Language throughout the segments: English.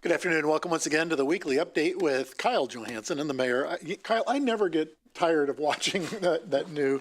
Good afternoon. Welcome once again to the weekly update with Kyle Johansson and the mayor. Kyle, I never get tired of watching that new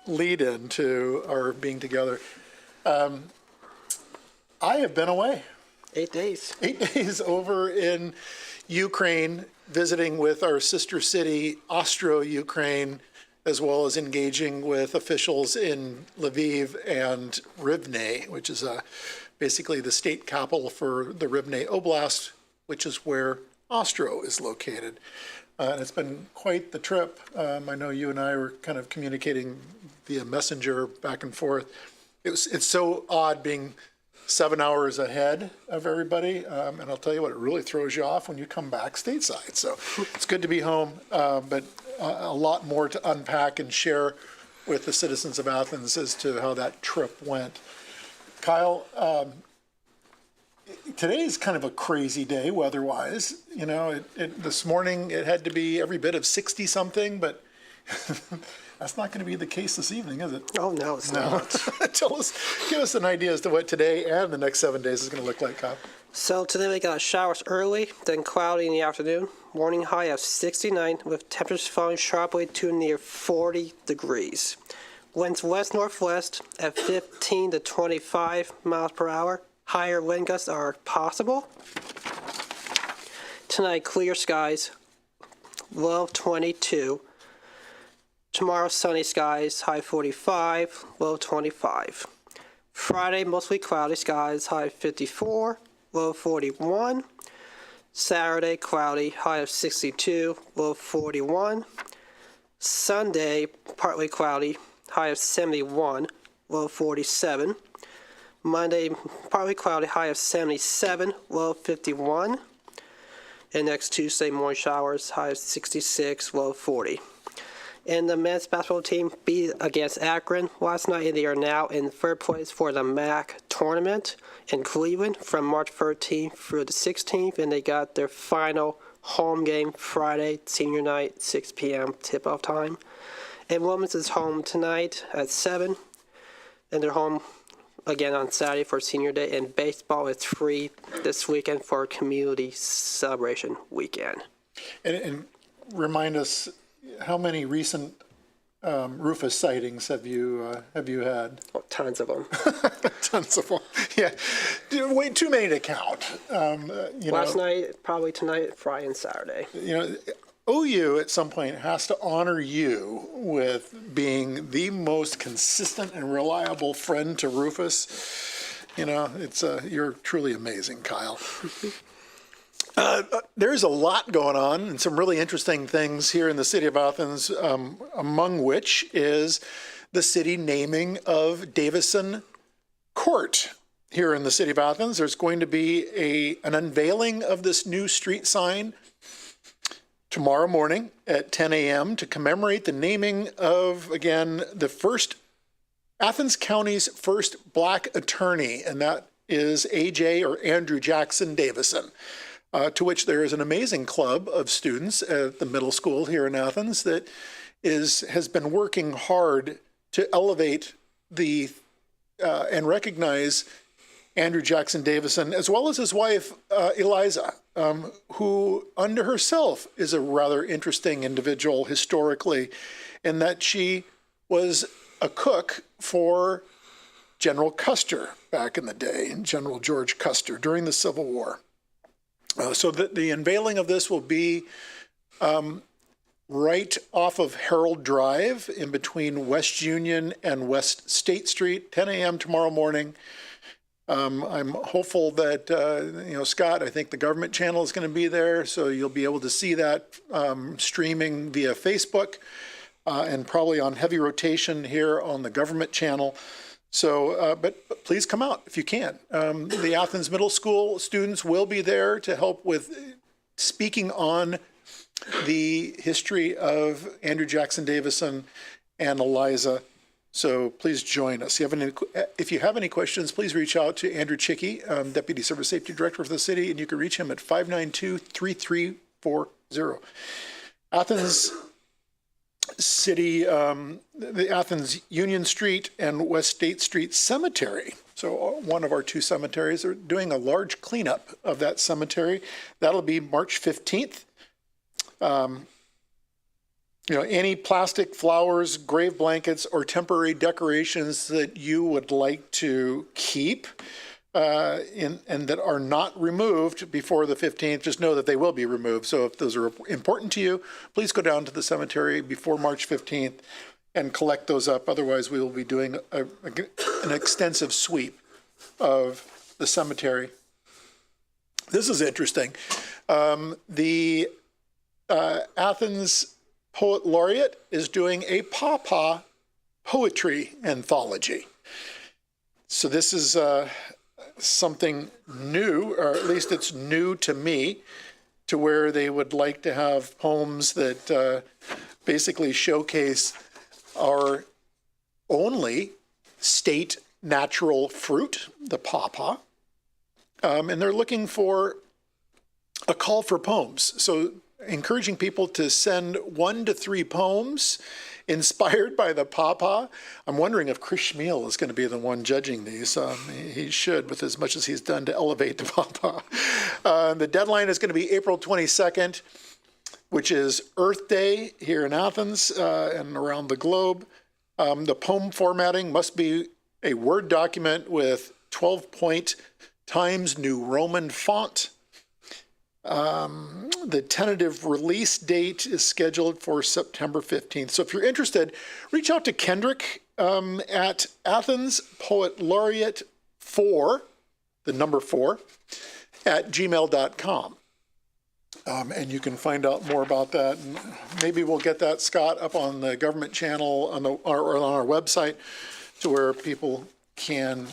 lead in to our being together. I have been away. 8 days. 8 days over in Ukraine, visiting with our sister city, Austro-Ukraine, as well as engaging with officials in Lviv and Rivne, which is basically the state capital for the Rivne Oblast, which is where Ostro is located. And it's been quite the trip. I know you and I were kind of communicating via messenger back and forth. It's so odd being 7 hours ahead of everybody. And I'll tell you what, it really throws you off when you come back stateside. So it's good to be home, but a lot more to unpack and share with the citizens of Athens as to how that trip went. Kyle, today's kind of a crazy day weather-wise. You know, this morning it had to be every bit of 60-something, but that's not going to be the case this evening, is it? Oh, no, it's not. Give us an idea as to what today and the next 7 days is going to look like, Kyle. So today we got showers early, then cloudy in the afternoon. Morning high of 69 with temperatures falling sharply to near 40 degrees. Winds west-northwest at 15 to 25 miles per hour. Higher wind gusts are possible. Tonight, clear skies, low of 22. Tomorrow, sunny skies, high 45, low 25. Friday, mostly cloudy skies, high 54, low 41. Saturday, cloudy, high of 62, low 41. Sunday, partly cloudy, high of 71, low 47. Monday, partly cloudy, high of 77, low 51. And next Tuesday, morning showers, high of 66, low 40. And the men's basketball team beat against Akron last night, and they are now in third place for the MAC tournament in Cleveland from March 13th through the 16th, and they got their final home game Friday, senior night, 6 p.m. tip-off time. And women's is home tonight at 7, and they're home again on Saturday for senior day, and baseball is free this weekend for community celebration weekend. And remind us, how many recent Rufus sightings have you had? Oh, tons of them. Tons of them. Yeah, way too many to count. Last night, probably tonight, Friday and Saturday. You know, OU at some point has to honor you with being the most consistent and reliable friend to Rufus. You know, it's you're truly amazing, Kyle. There's a lot going on and some really interesting things here in the city of Athens, among which is the city naming of Davison Court here in the city of Athens. There's going to be an unveiling of this new street sign tomorrow morning at 10 a.m. to commemorate the naming of, again, the first Athens County's first black attorney, and that is AJ or Andrew Jackson Davison. To which there is an amazing club of students at the middle school here in Athens that has been working hard to elevate and recognize Andrew Jackson Davison, as well as his wife, Eliza, who under herself is a rather interesting individual historically, in that she was a cook for General Custer back in the day, General George Custer, during the Civil War. So the unveiling of this will be right off of Herald Drive in between West Union and West State Street, 10 a.m. tomorrow morning. I'm hopeful that, Scott, I think the government channel is going to be there, so you'll be able to see that streaming via Facebook and probably on heavy rotation here on the government channel. So, but please come out if you can. The Athens Middle School students will be there to help with speaking on the history of Andrew Jackson Davison and Eliza. So please join us. If you have any questions, please reach out to Andrew Chicky, Deputy Service Safety Director for the city, and you can reach him at 592-3340. Athens the Athens Union Street and West State Street Cemetery. So one of our two cemeteries are doing a large cleanup of that cemetery. That'll be March 15th. Any plastic flowers, grave blankets, or temporary decorations that you would like to keep and that are not removed before the 15th, just know that they will be removed. So if those are important to you, please go down to the cemetery before March 15th and collect those up. Otherwise, we will be doing an extensive sweep of the cemetery. This is interesting. The Athens Poet Laureate is doing a Pawpaw poetry anthology. So this is something new, or at least it's new to me, to where they would like to have poems that basically showcase our only state natural fruit, the pawpaw. And they're looking for a call for poems. So encouraging people to send 1 to 3 poems inspired by the pawpaw. I'm wondering if Chris Schmiel is going to be the one judging these. He should, with as much as he's done to elevate the pawpaw. The deadline is going to be April 22nd, which is Earth Day here in Athens and around the globe. The poem formatting must be a Word document with 12-point Times New Roman font. The tentative release date is scheduled for September 15th. So if you're interested, reach out to Kendrick at Athens Poet Laureate 4, the number 4, at gmail.com. And you can find out more about that. And maybe we'll get that, Scott, up on the government channel or on our website to where people can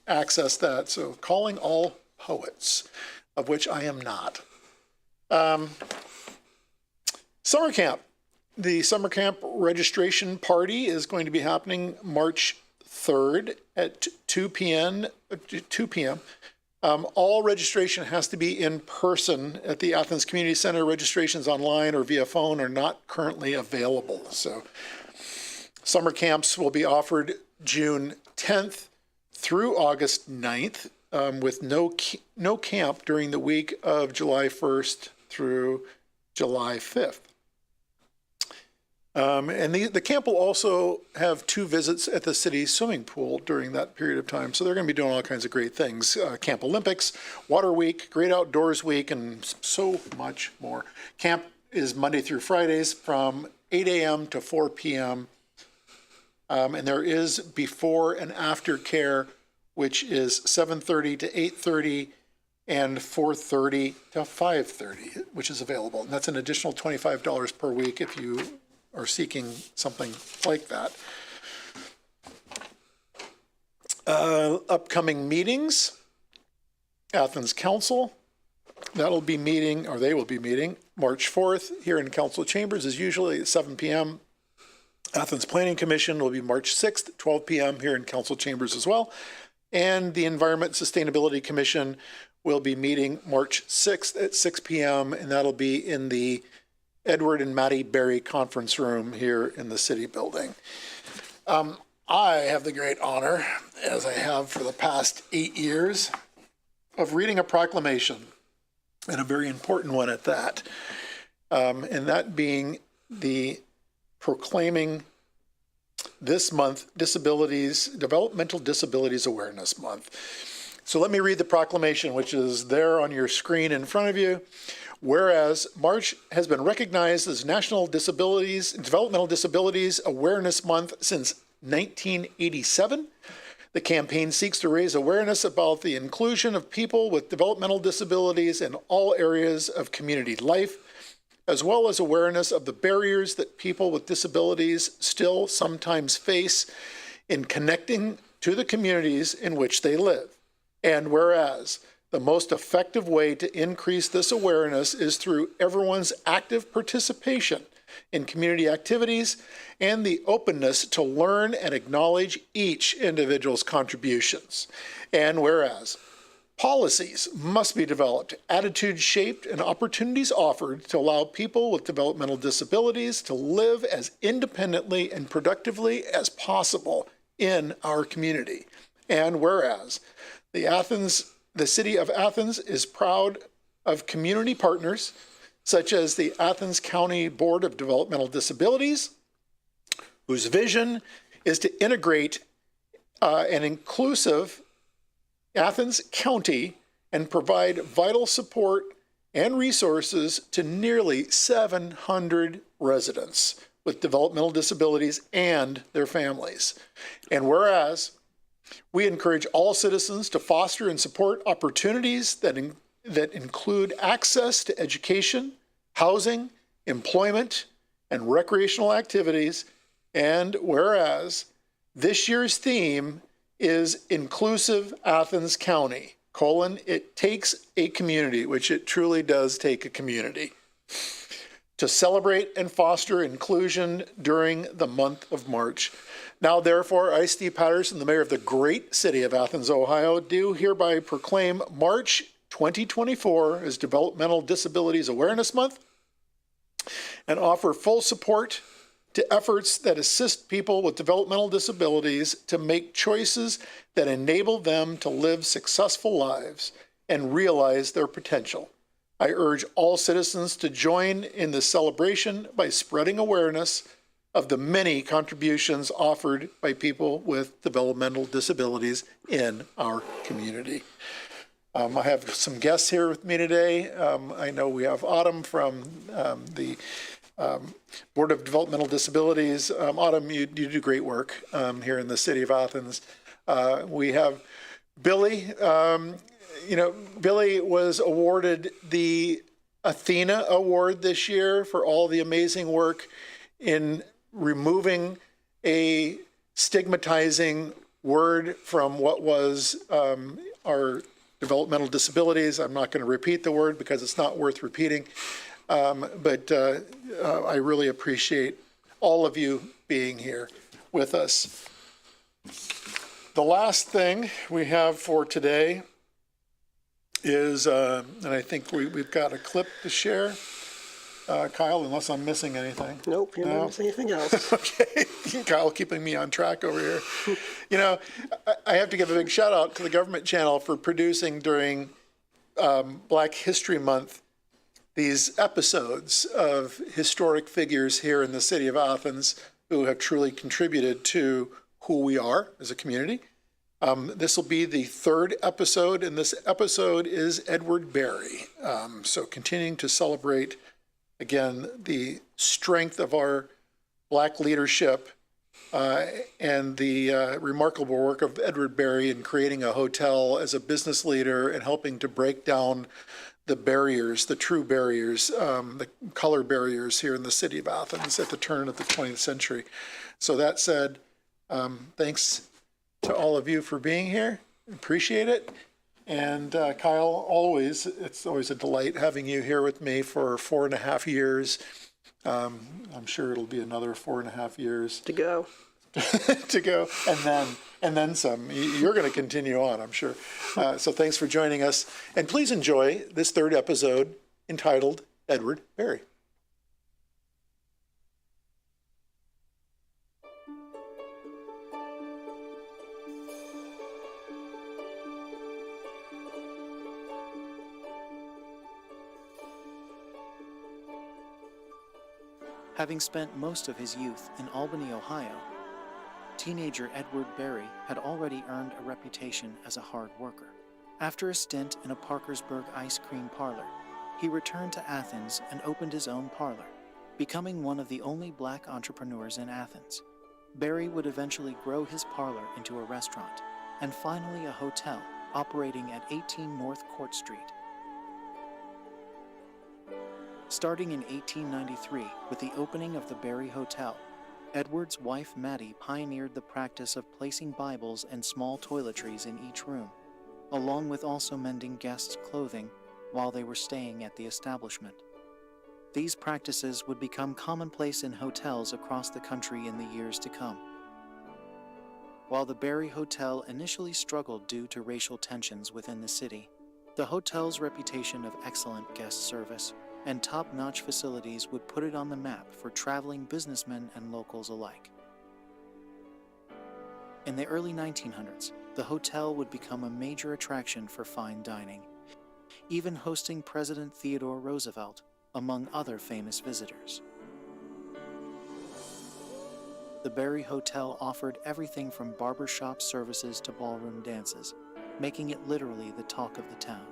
access that. So calling all poets, of which I am not. Summer camp. The summer camp registration party is going to be happening March 3rd at 2 p.m. All registration has to be in person at the Athens Community Center. Registrations online or via phone are not currently available. So summer camps will be offered June 10th through August 9th with no camp during the week of July 1st through July 5th. And the camp will also have 2 visits at the city swimming pool during that period of time. So they're going to be doing all kinds of great things. Camp Olympics, Water Week, Great Outdoors Week, and so much more. Camp is Monday through Fridays from 8 a.m. to 4 p.m. And there is before and after care, which is 7:30 to 8:30 and 4:30 to 5:30, which is available. And that's an additional $25 per week if you are seeking something like that. Upcoming meetings, Athens Council, they will be meeting March 4th here in Council Chambers as usually at 7 p.m. Athens Planning Commission will be March 6th at 12 p.m. here in Council Chambers as well. And the Environment Sustainability Commission will be meeting March 6th at 6 p.m. and that'll be in the Edward and Mattie Berry Conference Room here in the City Building. I have the great honor, as I have for the past 8 years, of reading a proclamation, and a very important one at that, and that being the proclaiming this month Developmental Disabilities Awareness Month. So let me read the proclamation, which is there on your screen in front of you. Whereas March has been recognized as National Developmental Disabilities Awareness Month since 1987, the campaign seeks to raise awareness about the inclusion of people with developmental disabilities in all areas of community life, as well as awareness of the barriers that people with disabilities still sometimes face in connecting to the communities in which they live. And whereas the most effective way to increase this awareness is through everyone's active participation in community activities and the openness to learn and acknowledge each individual's contributions. And whereas Policies must be developed, attitudes shaped, and opportunities offered to allow people with developmental disabilities to live as independently and productively as possible in our community. And whereas the city of Athens is proud of community partners such as the Athens County Board of Developmental Disabilities, whose vision is to integrate an inclusive Athens County and provide vital support and resources to nearly 700 residents with developmental disabilities and their families. And whereas we encourage all citizens to foster and support opportunities that include access to education, housing, employment, and recreational activities. And whereas this year's theme is Inclusive Athens County, it takes a community, which it truly does take a community, to celebrate and foster inclusion during the month of March. Now, therefore, I, Steve Patterson, the mayor of the great city of Athens, Ohio, do hereby proclaim March 2024 as Developmental Disabilities Awareness Month and offer full support to efforts that assist people with developmental disabilities to make choices that enable them to live successful lives and realize their potential. I urge all citizens to join in the celebration by spreading awareness of the many contributions offered by people with developmental disabilities in our community. I have some guests here with me today. I know we have Autumn from the Board of Developmental Disabilities. Autumn, you do great work here in the city of Athens. We have Billy. Billy was awarded the Athena Award this year for all the amazing work in removing a stigmatizing word from what was our developmental disabilities. I'm not going to repeat the word because it's not worth repeating. But I really appreciate all of you being here with us. The last thing we have for today is, and I think we've got a clip to share. Kyle, unless I'm missing anything. Nope, you're not missing anything else. Okay, Kyle keeping me on track over here. I have to give a big shout out to the government channel for producing during Black History Month these episodes of historic figures here in the city of Athens who have truly contributed to who we are as a community. This will be the third episode, and this episode is Edward Berry. So continuing to celebrate, again, the strength of our Black leadership and the remarkable work of Edward Berry in creating a hotel as a business leader and helping to break down the barriers, the true barriers, the color barriers here in the city of Athens at the turn of the 20th century. So that said, thanks to all of you for being here. Appreciate it. And Kyle, it's always a delight having you here with me for 4.5 years. I'm sure it'll be another 4.5 years To go. to go, and then some. You're going to continue on, I'm sure. So thanks for joining us, and please enjoy this third episode entitled Edward Berry. Having spent most of his youth in Albany, Ohio, teenager Edward Berry had already earned a reputation as a hard worker. After a stint in a Parkersburg ice cream parlor, he returned to Athens and opened his own parlor, becoming one of the only Black entrepreneurs in Athens. Berry would eventually grow his parlor into a restaurant, and finally a hotel operating at 18 North Court Street. Starting in 1893 with the opening of the Berry Hotel, Edward's wife Mattie pioneered the practice of placing Bibles and small toiletries in each room, along with also mending guests' clothing while they were staying at the establishment. These practices would become commonplace in hotels across the country in the years to come. While the Berry Hotel initially struggled due to racial tensions within the city, the hotel's reputation of excellent guest service and top-notch facilities would put it on the map for traveling businessmen and locals alike. In the early 1900s, the hotel would become a major attraction for fine dining, even hosting President Theodore Roosevelt, among other famous visitors. The Berry Hotel offered everything from barbershop services to ballroom dances, making it literally the talk of the town.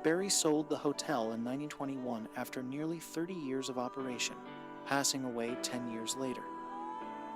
Berry sold the hotel in 1921 after nearly 30 years of operation, passing away 10 years later.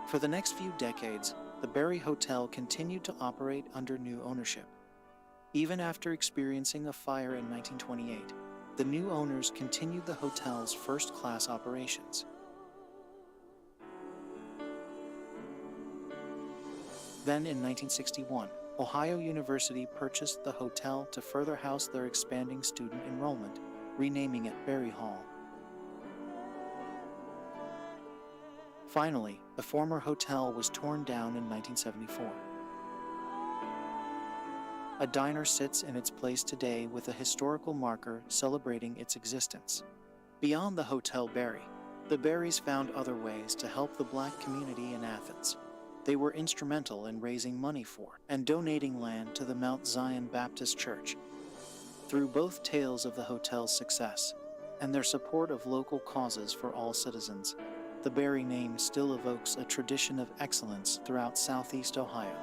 For the next few decades, the Berry Hotel continued to operate under new ownership. Even after experiencing a fire in 1928, the new owners continued the hotel's first-class operations. Then in 1961, Ohio University purchased the hotel to further house their expanding student enrollment, renaming it Berry Hall. Finally, the former hotel was torn down in 1974. A diner sits in its place today with a historical marker celebrating its existence. Beyond the Hotel Berry, the Berrys found other ways to help the Black community in Athens. They were instrumental in raising money for and donating land to the Mount Zion Baptist Church. Through both tales of the hotel's success and their support of local causes for all citizens, the Berry name still evokes a tradition of excellence throughout Southeast Ohio.